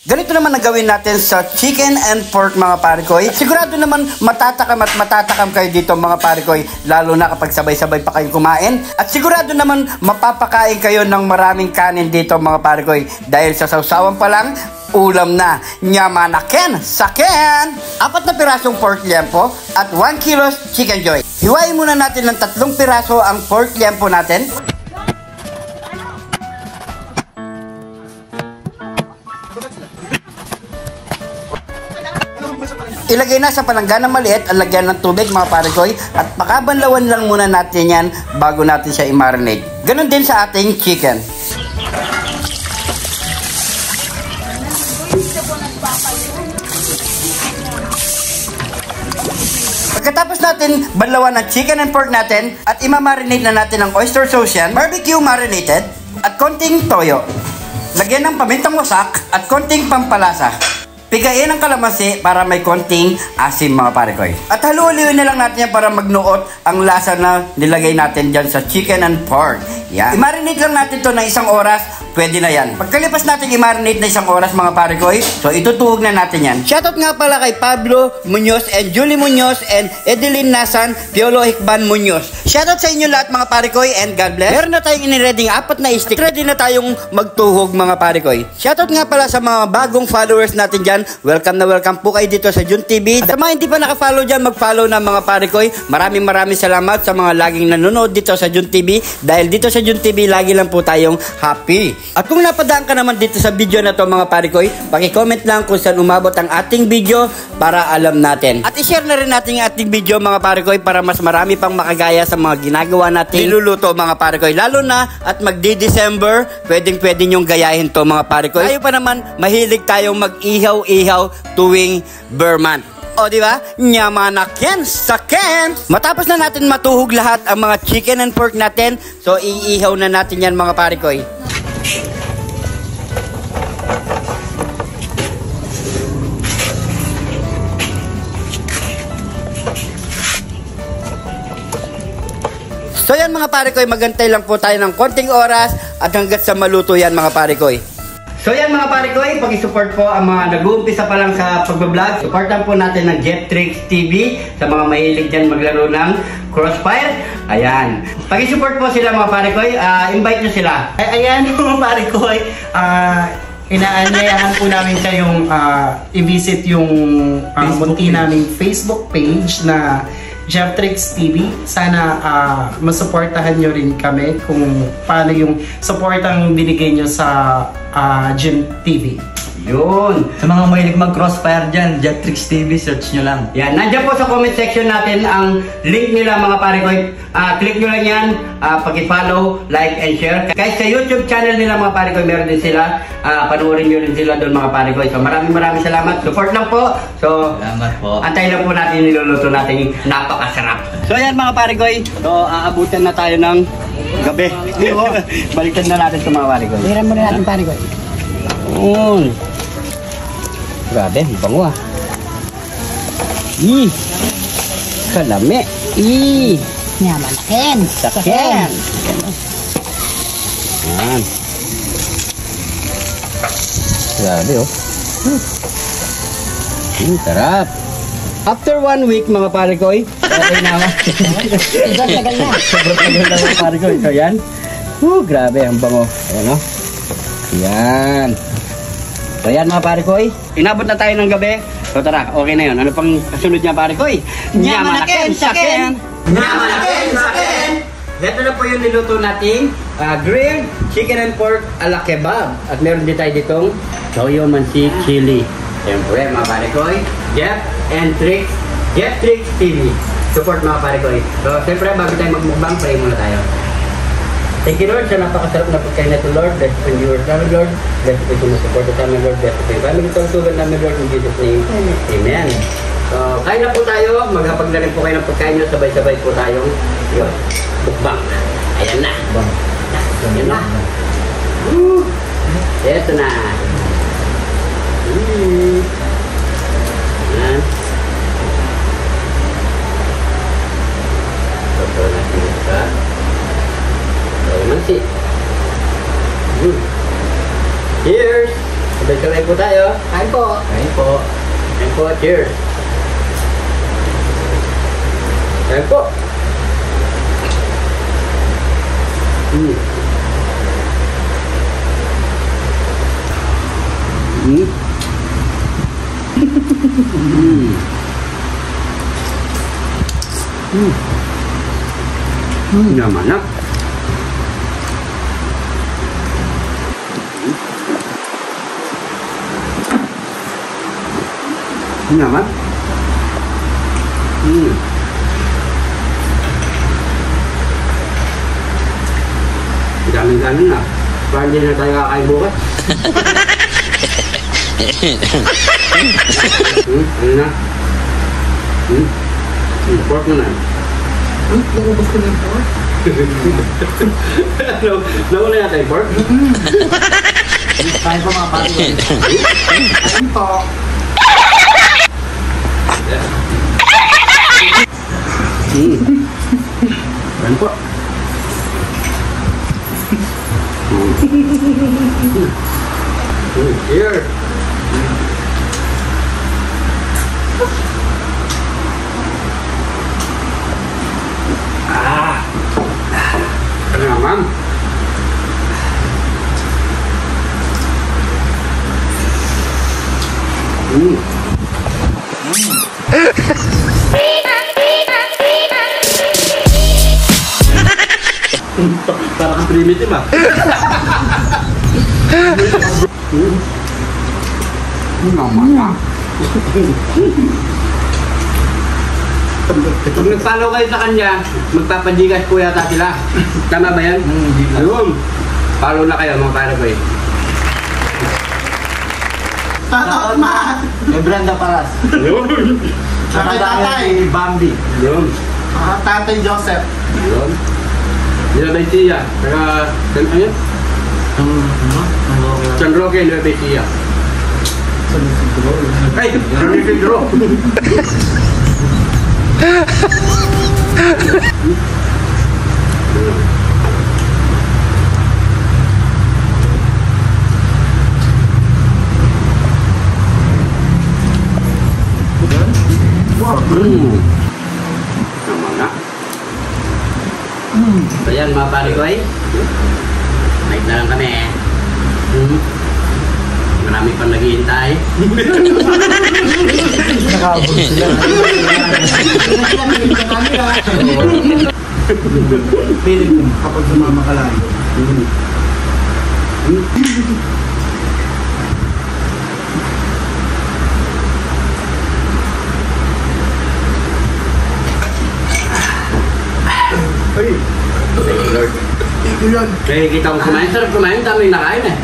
Ganito naman ang gawin natin sa chicken and pork mga parikoy. Sigurado naman matatakam kayo dito mga parikoy, lalo na kapag sabay-sabay pa kayo kumain. At sigurado naman mapapakain kayo ng maraming kanin dito mga parikoy, dahil sa sausawan pa lang, ulam na. Nyamanaken saken! 4 na pirasong pork liempo at 1 kilos chicken joy. Hiwain muna natin ng 3 piraso ang pork liempo natin. Ilagay na sa palanggana maliit ang lagyan ng tubig mga parikoy, at pakabanlawan lang muna natin yan bago natin siya i-marinate. Ganon din sa ating chicken. Pagkatapos natin banlawan ang chicken and pork natin at i-marinate na natin ang oyster sauce yan, barbecue marinated at konting toyo. Lagyan ng pamintang wasak at konting pampalasa. Pigayin ang kalamansi para may konting asim mga parikoy. At haluin na lang natin yan para magnuot ang lasa na nilagay natin dyan sa chicken and pork. Yan. I-marinate lang natin to ng 1 oras, pwede na yan. Pagkalipas natin i-marinate na 1 oras mga parikoy, so itutuhog na natin yan. Shoutout nga pala kay Pablo Munoz and Julie Munoz and Edeline Nasan, Piolo Hikban Munoz. Shoutout sa inyo lahat mga parikoy and God bless. Meron na tayong inireading 4 na stick. Ready na tayong magtuhog mga parikoy. Shoutout nga pala sa mga bagong followers natin dyan. Welcome na welcome po kayo dito sa Jun TV. At sa mga hindi pa naka-follow dyan, mag-follow na mga parikoy. Maraming salamat sa mga laging nanonood dito sa Jun TV. Dahil dito sa Jun TV, lagi lang po tayong happy. At kung napadaan ka naman dito sa video na to mga parikoy, paki-comment lang kung saan umabot ang ating video para alam natin. At i-share na rin natin ang ating video mga parikoy para mas marami pang makagaya sa mga ginagawa natin niluluto mga parikoy. Lalo na at magdi-December, pwedeng nyong gayahin to mga parikoy. Tayo pa naman, mahilig tayong mag-ihaw tuwing Burman. O diba? Nyamanaken saken! Matapos na natin matuhog lahat ang mga chicken and pork natin, so iihaw na natin yan mga parikoy. So yan mga parikoy, magantay lang po tayo ng konting oras at hanggat sa maluto yan mga parikoy. So yan mga parikoy, pag-support po ang mga nag-uumpisa pa lang sa pagbablog. Supportan po natin ng Jetrix TV sa mga mahilig dyan maglaro ng Crossfire. Ayan. Pag-support po sila mga parikoy, invite nyo sila. Ayan mga parikoy, inaanyayahan po namin kayong i-visit yung munti naming Facebook page na Jetrix TV. Sana masuportahan nyo rin kami kung paano yung supportang binigay nyo sa Jun TV. Yun. Sa mga mahilig mag-crossfire dyan, Jetrix TV, search nyo lang. Yan. Nandiyan po sa comment section natin ang link nila mga parikoy. Click nyo lang yan. Pag-follow, like, and share. Kahit sa YouTube channel nila mga parikoy, meron din sila. Panoorin nyo rin sila doon mga parikoy. So maraming salamat. Support lang po. So, salamat po. Antay lang po natin niluluto natin napakasarap. So yan mga parikoy. So aabutan na tayo ng gabi. Balikan na natin sa mga parikoy. Hiram muna natin parikoy. Grabe, bango kalami. Nyamanaken Saken. Yan. Grabe sarap. After 1 week mga parikoy, okay na naman. Sobrang tagal na. Sobrang tagal na mga parikoy. So yan. Grabe, ang bango. Ayan Yan. So yan mga parikoy, inabot na tayo ng gabi. So tara, okay na yun. Ano pang kasunod niya parikoy? Nyamanaken saken! Nyamanaken saken! Ito na po yung niluto nating grilled chicken and pork ala kebab. At meron din tayo ditong toyo mansi chili. Siyempre mga parikoy, Jeff and Trix, Jetrix TV. Support mga parikoy. So siyempre bago tayo magmukbang, pray muna tayo. Thank you Lord sa napakasarap na pagkain na ito Lord. Bless po yung viewers namin Lord. Bless po yung support sa amin Lord. Bless po yung family tungtugan namin Lord. In Jesus name, Amen. So, kain na po tayo. Maghapag na rin po kayo ng pagkain nyo. Sabay-sabay po tayong bukbang. Ayan na. Ayan na. Ito na. Ayan. Ito natin ito. Mansi. Cheers! Sabay-sabay po tayo. Kain po. Kain po. Kain po. Cheers. Kain po. Nyaman na. Nyaman. Dami-dami na. Parang hindi na tayo kakain bukas. Ano na? Pork na na. Lumabas ko na yung pork. Nawala yata yung pork? Kain po mga pati. Kain po. Kain po. Here. Ano naman? Parang kang primitive ah. Pag nag-follow kayo sa kanya, magpapagigas po yata sila. Tama ba yan? Ayun. Follow na kayo mga para ko eh. Tatot ma! May Brenda Paras. Ayun. Tatay. Bambi. Ayun. Tatay Joseph. Ayun. Nueva Ecija. Saka, ano yun? San Roque, Nueva Ecija. Ay! San Isidro! Tama na. So yan mga pare ko ay. Night na lang kami eh. Marami pang naghihintay. Nakabog sila. Pilit mo kapag sumama ka lang. Thank you, Lord. Kaya kita ko kumain. Sarap kumain. Dami nakain eh.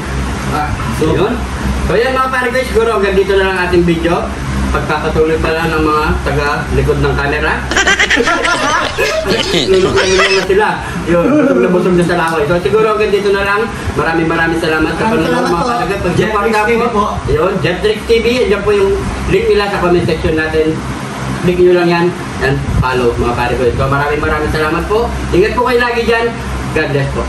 So yun. So yan mga pare ko, siguro hanggang dito na lang ating video. Pagkakatuloy pala ng mga taga-likod ng camera. Lulog na sila. Yun, busog na busog na sa lakoy. So siguro hanggang dito na lang. Maraming salamat sa panonood mga pare ko. Pag Jeff po. Yun, Jefftrix TV. Yan po yung link nila sa comment section natin. Click nyo lang yan and follow mga pare ko. So maraming salamat po. Ingat po kayo lagi dyan. God bless po.